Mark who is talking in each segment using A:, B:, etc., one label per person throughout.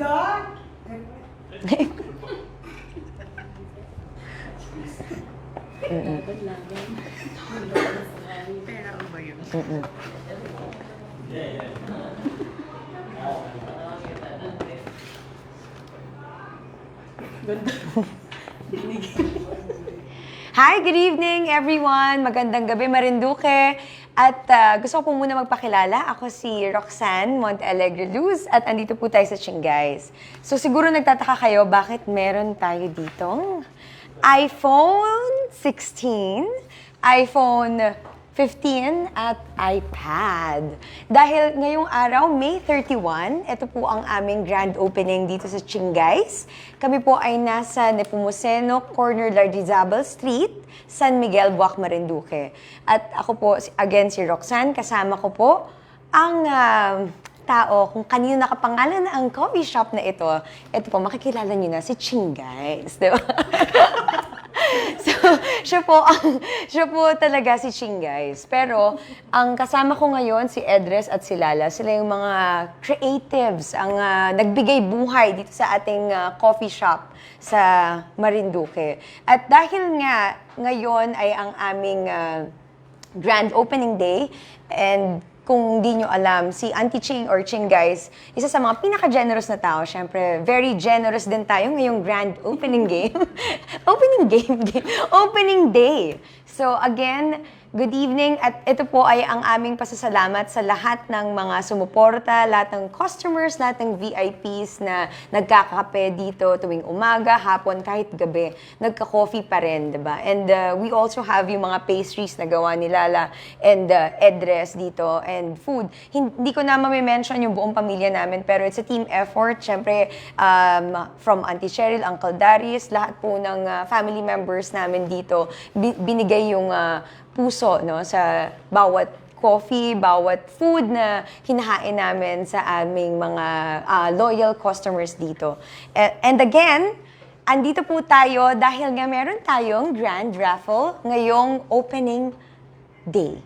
A: God! Pera ba yun?
B: Hi, good evening everyone! Magandang gabi, Marinduque. At gusto ko po muna magpakilala. Ako si Roxanne Montealegre Luz at andito po tayo sa Chingays. So siguro nagtataka kayo bakit meron tayo ditong iPhone 16, iPhone 15 at iPad. Dahil ngayong araw, May 31, ito po ang aming grand opening dito sa Chingays. Kami po ay nasa Nepomuceno, corner Lardizábal Street, San Miguel, Buac, Marinduque. At ako po, again, si Roxanne. Kasama ko po ang tao kung kanino nakapangalan na ang coffee shop na ito. Ito po, makikilala niyo na si Chingays, di ba? So, siya po talaga si Chingays. Pero, ang kasama ko ngayon, si Edres at si Lala, sila yung mga creatives, ang nagbigay buhay dito sa ating coffee shop sa Marinduque. At dahil nga, ngayon ay ang aming grand opening day, and kung di nyo alam, si Auntie Ching or Chingays, isa sa mga pinaka-generous na tao. Siyempre, very generous din tayo ngayong grand opening game. Opening day. So again, good evening. At ito po ay ang aming pasasalamat sa lahat ng mga sumuporta, lahat ng customers, lahat ng VIPs na nagkakape dito tuwing umaga, hapon, kahit gabi. Nagka-coffee pa rin, diba? And we also have yung mga pastries na gawa ni Lala and Edres dito and food. Hindi ko na mamimension yung buong pamilya namin, pero it's a team effort. Siyempre, from Auntie Cheryl, Uncle Darius, lahat po ng family members namin dito, binigay yung puso, no, sa bawat coffee, bawat food na hinahain namin sa aming mga loyal customers dito. And again, andito po tayo dahil nga meron tayong grand raffle ngayong opening day.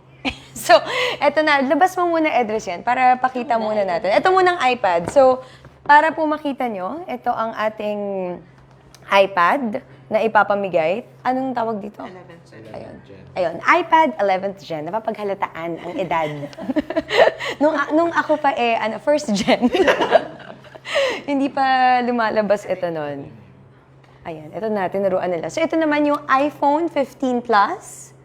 B: So, eto na. Labas mo muna, Edres, yan para pakita muna natin. Ito muna ang iPad. So, para po makita nyo, ito ang ating iPad na ipapamigay. Anong tawag dito?
A: 11th gen.
B: Ayun, iPad 11th gen. Napapaghalataan ang edad. nung ako pa first gen. Hindi pa lumalabas ito nun. Ayan, ito na, tinuruan nila. So ito naman yung iPhone 15 Plus.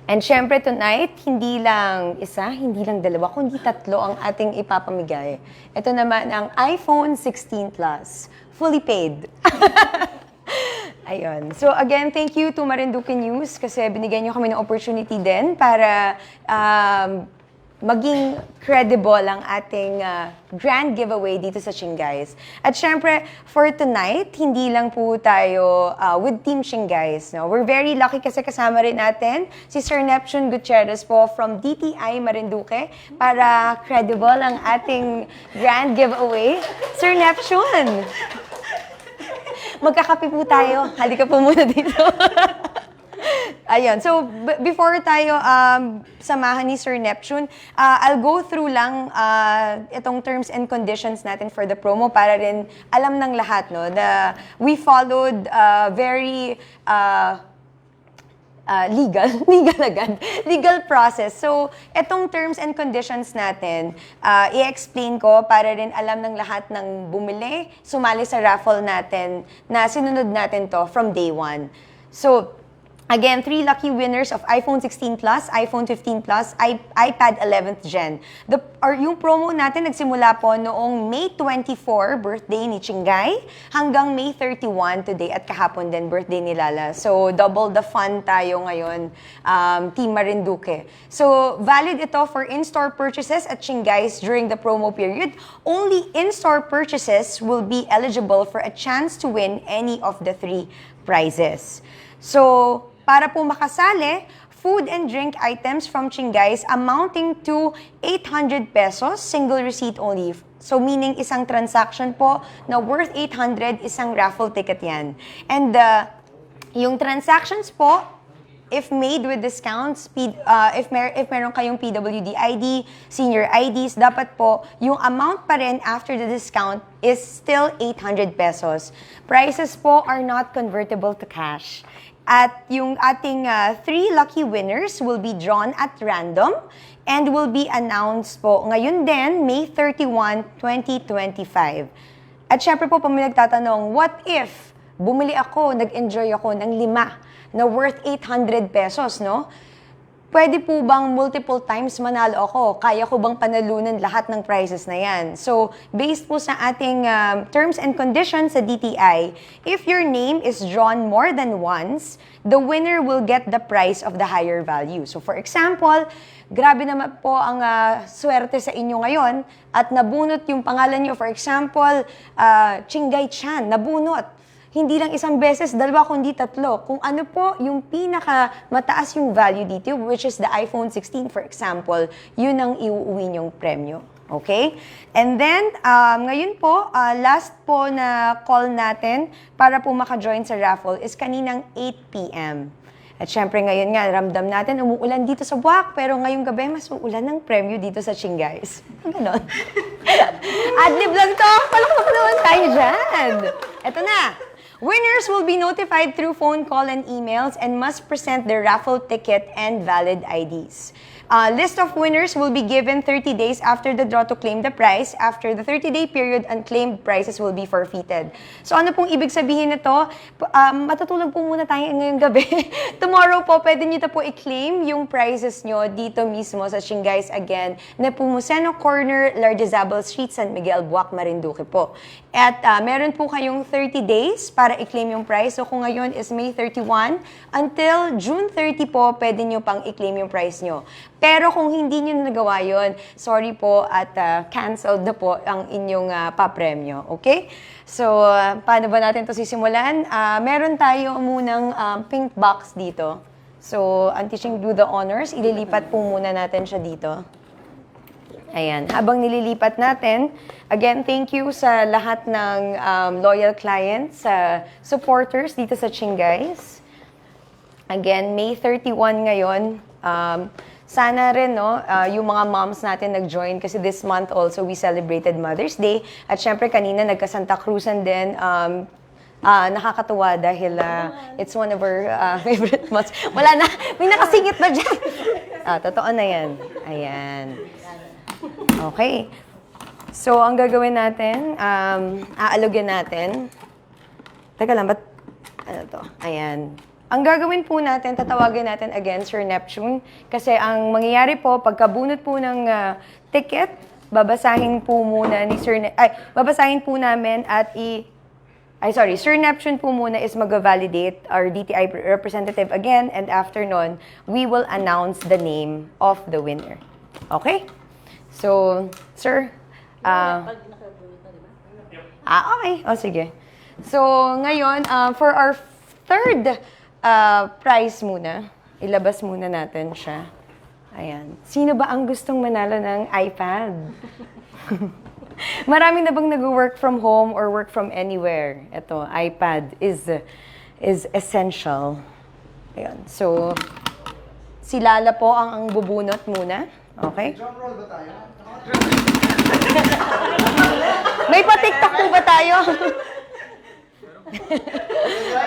B: And syempre tonight, hindi lang isa, hindi lang dalawa, kundi tatlo ang ating ipapamigay. Ito naman ang iPhone 16 Plus. Fully paid. Ayun. So again, thank you to Marinduque News kasi binigyan nyo kami ng opportunity din para maging credible ang ating grand giveaway dito sa Chingays. At syempre, for tonight, hindi lang po tayo with Team Chingays. No? We're very lucky kasi kasama rin natin si Sir Neptune Gutierrez po from DTI Marinduque para credible ang ating grand giveaway. Sir Neptune! Magkakape po tayo. Halika po muna dito. Ayun. So, before tayo samahan ni Sir Neptune, I'll go through lang itong terms and conditions natin for the promo para rin alam ng lahat, no? We followed very legal process. So, etong terms and conditions natin, i-explain ko para rin alam ng lahat ng bumili, sumali sa raffle natin na sinunod natin to from day one. So, again, 3 lucky winners of iPhone 16 Plus, iPhone 15 Plus, iPad 11th Gen. Yung promo natin nagsimula po noong May 24, birthday ni Chingay, hanggang May 31 today at kahapon din, birthday ni Lala. So, double the fun tayo ngayon, Team Marinduque. So, valid ito for in-store purchases at Chingays during the promo period. Only in-store purchases will be eligible for a chance to win any of the 3 prizes. So, para po makasali, food and drink items from Chingays amounting to 800 pesos, single receipt only. So meaning isang transaction po na worth 800, isang raffle ticket yan. And yung transactions po, if made with discounts, if meron kayong PWD ID, senior IDs, dapat po yung amount pa rin after the discount is still 800 pesos. Prices po are not convertible to cash. At yung ating 3 lucky winners will be drawn at random and will be announced po ngayon din, May 31, 2025. At syempre po, pag may nagtatanong, what if bumili ako, nag-enjoy ako ng 5 na worth 800 pesos, no? Pwede po bang multiple times manalo ako? Kaya ko bang panalunan lahat ng prizes na yan? So, based po sa ating terms and conditions sa DTI, if your name is drawn more than once, the winner will get the prize of the higher value. So, for example, grabe naman po ang swerte sa inyo ngayon at nabunot yung pangalan nyo. For example, Chingay Chan, nabunot. Hindi lang isang beses, 2 kundi 3. Kung ano po yung pinaka mataas yung value dito, which is the iPhone 16 for example, yun ang iuuwi nyong premyo. Okay? And then, ngayon po, last po na call natin para po maka-join sa raffle is kaninang 8 p.m. At syempre ngayon nga, ramdam natin, umuulan dito sa Buwak, pero ngayong gabi, mas uulan ng premyo dito sa Chingays. Ganon. Adlib lang to! Palakpak naman tayo dyan! Eto na! Winners will be notified through phone call and emails and must present their raffle ticket and valid IDs. List of winners will be given 30 days after the draw to claim the prize. After the 30-day period, unclaimed prizes will be forfeited. So ano pong ibig sabihin nito? Matutulog po muna tayo ngayong gabi. Tomorrow po, pwede nyo po i-claim yung prizes nyo dito mismo sa Chingays again, Nepomuceno Corner, Lardizabal Street, San Miguel, Buwak, Marinduque po. At meron po kayong 30 days para i-claim yung prize. So kung ngayon is May 31, until June 30 po, pwede nyo pang i-claim yung prize nyo. Pero kung hindi nyo nagawa yun, sorry po at canceled na po ang inyong papremyo. Okay? So, paano ba natin ito sisimulan? Meron tayo munang pink box dito. So, ang teaching do the honors, ililipat po muna natin siya dito. Ayan. Habang nililipat natin, again, thank you sa lahat ng loyal clients, supporters dito sa Chingays. Again, May 31 ngayon. Sana rin, no, yung mga moms natin nag-join kasi this month also we celebrated Mother's Day. At syempre kanina nagka-Santa Cruzan din. Nakakatuwa dahil it's one of our favorite months. Wala na, may nakasingit na dyan. Totoo na yan. Ayan. Okay. So, ang gagawin natin, aalugin natin. Teka lang, ba't, ano to? Ayan. Ang gagawin po natin, tatawagin natin again, Sir Neptune. Kasi ang mangyayari po, pagkabunot po ng ticket, babasahin po muna ni babasahin po namin at Sir Neptune po muna is mag-validate our DTI representative again, and after nun, we will announce the name of the winner. Okay? So, Sir, okay. O, sige. So, ngayon, for our third prize muna. Ilabas muna natin siya. Ayan. Sino ba ang gustong manalo ng iPad? Marami na bang nag-work from home or work from anywhere? Ito, iPad is essential. Ayan. So, si Lala po ang bubunot muna. Okay? Drum roll ba tayo? May pa-TikTok po ba tayo?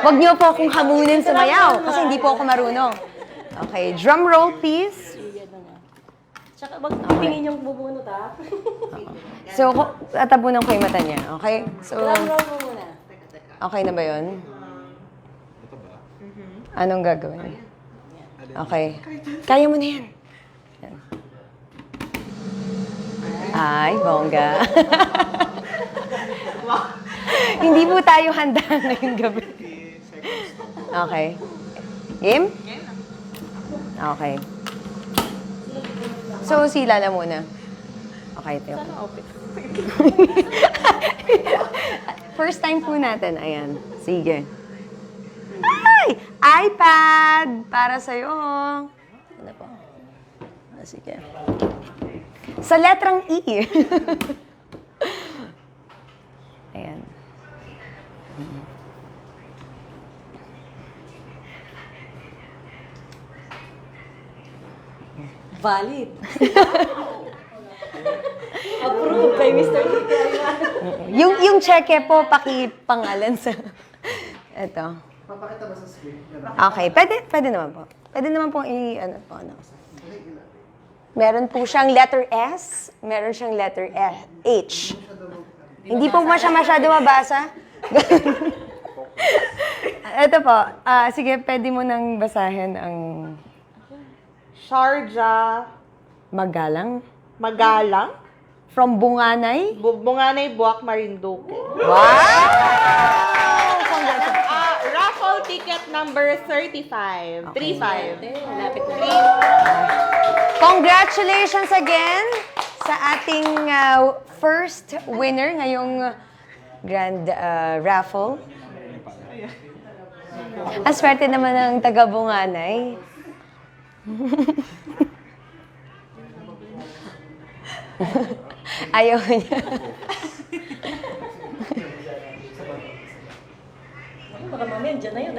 B: Wag niyo po akong hamunin sa mayaw kasi hindi po ako marunong. Okay, drum roll please.
A: Tsaka wag tingin yung bubunot ha.
B: So, tatabunan ko yung mata niya. Okay? So,
A: Drum roll mo muna.
B: okay na ba yun? Anong gagawin? Okay. Kaya mo na yan. Yan. Ay, bongga. Hindi po tayo handa ngayong gabi. Okay. Game? Okay. So, sila na muna. Okay, Teo. First time po natin. Ayan. Sige. Ay! iPad! Para sa'yo. Ano po? Sige. Sa letrang E. Ayan.
A: Valid. Approve kay Mr. Lito.
B: Yung cheque po, pakipangalan sa... Ito.
C: Papakita ba sa screen?
B: Okay, pwede naman po. Pwede naman pong ano po, ano. Meron po siyang letter S, meron siyang letter H. Hindi po siya masyado mabasa. Ito po, sige, pwede mo nang basahin ang
D: Sharjah,
B: magalang.
D: Magalang,
B: From Bunganay.
D: Bunganay, Buwak, Marinduque.
B: Wow!
D: Raffle ticket number 35. 35.
A: Lapit na.
B: Congratulations again sa ating first winner ngayong grand raffle. Ang swerte naman ng taga-Bunganay. Ayaw niya.
A: Baka mamaya, dyan na yun.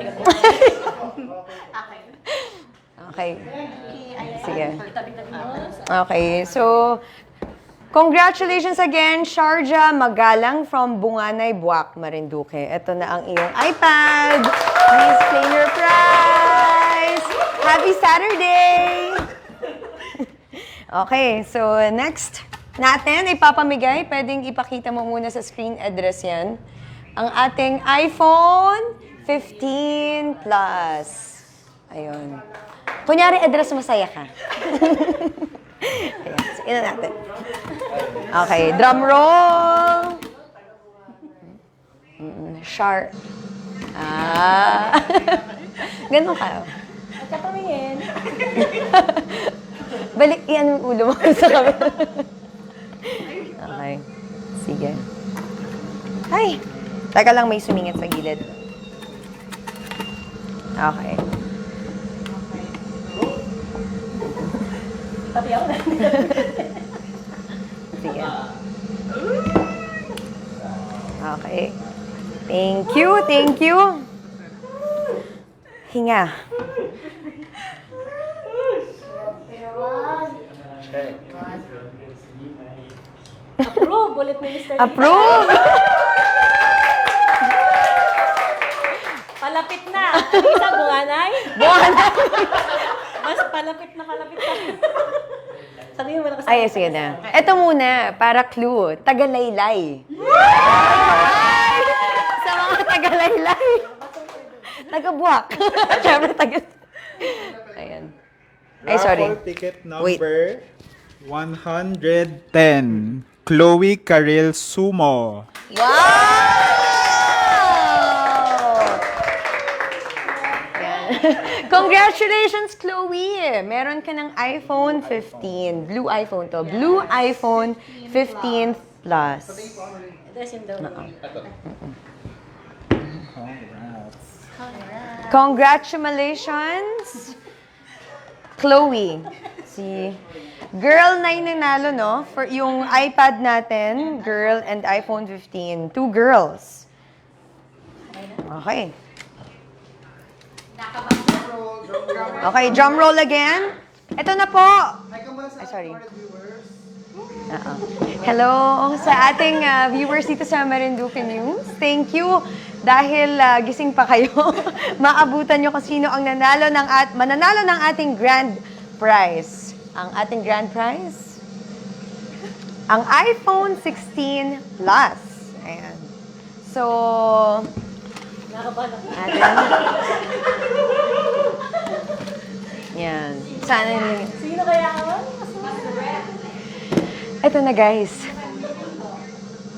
B: Okay. Sige.
A: Tabi-tabi mo.
B: Okay, so congratulations again, Sharjah Magalang from Bunganay, Buwak, Marinduque. Ito na ang iyong iPad. Please claim your prize. Happy Saturday! Okay, so next natin, ipapamigay. Pwedeng ipakita mo muna sa screen address yan. Ang ating iPhone 15 Plus. Ayun. Kunyari, address masaya ka. Ayan, sige na natin. Okay, drum roll. Sharp. Ganun ka.
A: At kapamingin.
B: Balik, iyan yung ulo mo sa kamera. Okay. Sige. Ay! Teka lang, may sumingit sa gilid. Okay.
A: Pati ako na.
B: Sige. Okay. Thank you, thank you. Hinga.
A: Approve ulit ni Mr. Lito.
B: Approve!
A: Palapit na. Ang isa, Bunganay.
B: Bunganay!
A: Mas palapit na. Sabihin mo na kasi.
B: Ay, sige na. Ito muna, para clue. Tagalaylay. Sa mga tagalaylay. Taga-Buwak. Siyempre, Ayan. Ay, sorry.
E: Raffle ticket number 110. Chloe Karil Sumo.
B: Wow! Yan. Congratulations, Chloe! Meron ka ng iPhone 15. Blue iPhone to. Blue iPhone 15 Plus.
A: Address yun daw.
B: Congratulations, Chloe. Si girl na yung nanalo, no? For yung iPad natin, girl and iPhone 15. 2 girls. Okay. Okay, drum roll again. Ito na po. Ay, sorry. Hello sa ating viewers dito sa Marinduque News. Thank you dahil gising pa kayo. Maabutan nyo kung sino ang mananalo ng ating grand prize. Ang ating grand prize? Ang iPhone 16 Plus. Ayan. So,
A: Nakabahan ako.
B: yan. Sana yung...
A: Sino kaya ako?
B: Ito na, guys.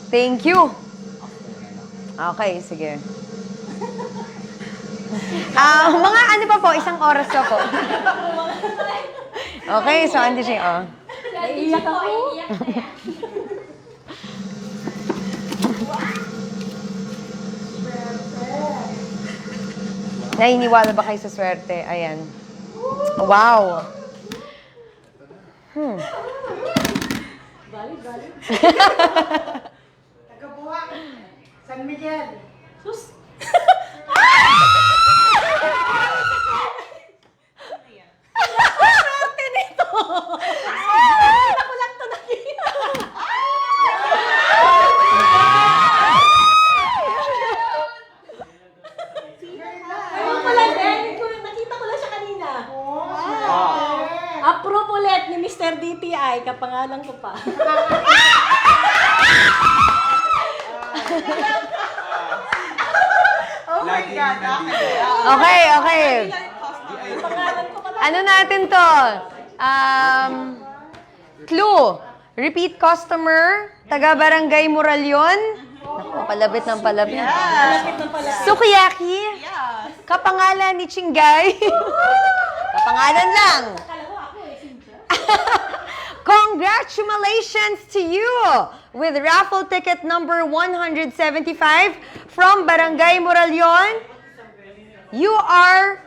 B: Thank you. Okay, sige. Mga ano pa po, isang oras pa po. Okay, so andi siya, oh.
A: Naiiyak ako.
B: Nainiwala ba kayo sa swerte? Ayan. Wow.
A: Valid.
C: Tagabuwak, San Miguel.
A: Sus. Mr. DTI, kapangalan ko pa.
D: Oh my God.
B: Okay, okay.
A: Kapangalan ko pa.
B: Ano natin to? Clue. Repeat customer. Taga Barangay Moralion. Naku, palabit ng palabit.
A: Malapit na pala.
B: Sukiyaki. Kapangalan ni Chingay. Kapangalan lang. Congratulations to you with raffle ticket number 175 from Barangay Moralion. You are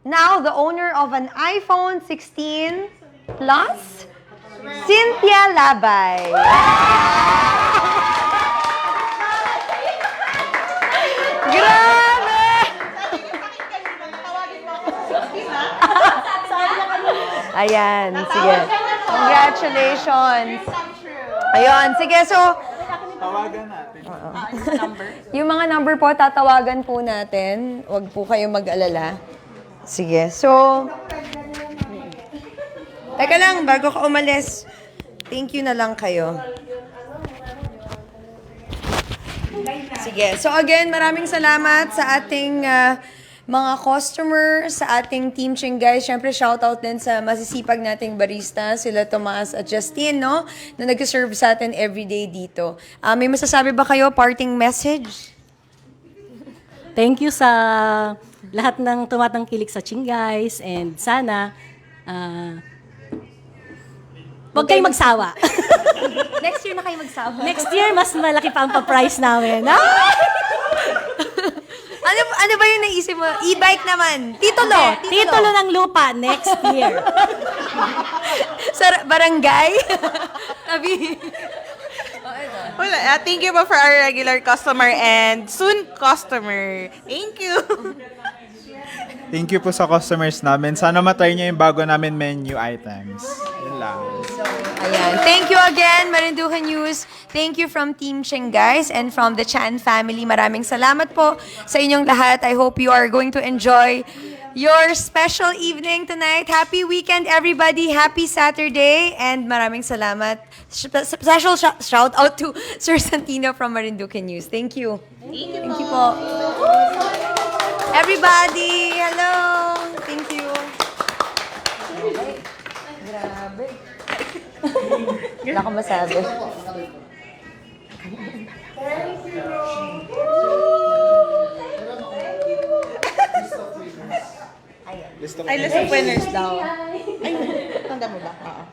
B: now the owner of an iPhone 16 Plus, Cynthia Labay. Grabe! Ayan, sige. Congratulations. Ayun, sige, so,
E: Tawagan natin.
B: yung mga number po, tatawagan po natin. Huwag po kayong mag-alala. Sige, so, teka lang, bago ka umalis, thank you na lang kayo. Sige, so again, maraming salamat sa ating mga customer, sa ating Team Chingay. Siyempre, shoutout din sa masisipag nating barista, sila Tomas at Justin, no? Na nag-serve sa atin everyday dito. May masasabi ba kayo, parting message?
A: Thank you sa lahat ng tumatangkilik sa Chingays and sana huwag kayong magsawa.
B: Next year na kayo magsawa.
A: Next year, mas malaki pa ang pa-price namin.
B: Ano ba yung naisip mo? E-bike naman. Titulo.
A: Titulo ng lupa next year.
B: Sa barangay. Sabi.
D: Well, thank you po for our regular customer and soon customer. Thank you.
E: Thank you po sa customers namin. Sana matry niyo yung bago namin menu items. Yun lang.
B: Ayan. Thank you again, Marinduque News. Thank you from Team Chingays and from the Chan family. Maraming salamat po sa inyong lahat. I hope you are going to enjoy your special evening tonight. Happy weekend, everybody. Happy Saturday. And maraming salamat. Special shout out to Sir Santino from Marinduque News. Thank you. Thank you po. Everybody, hello. Thank you. Grabe. Wala akong masabi.
E: List of
D: Ay, list of winners daw. Ay, tanda mo ba? Oo.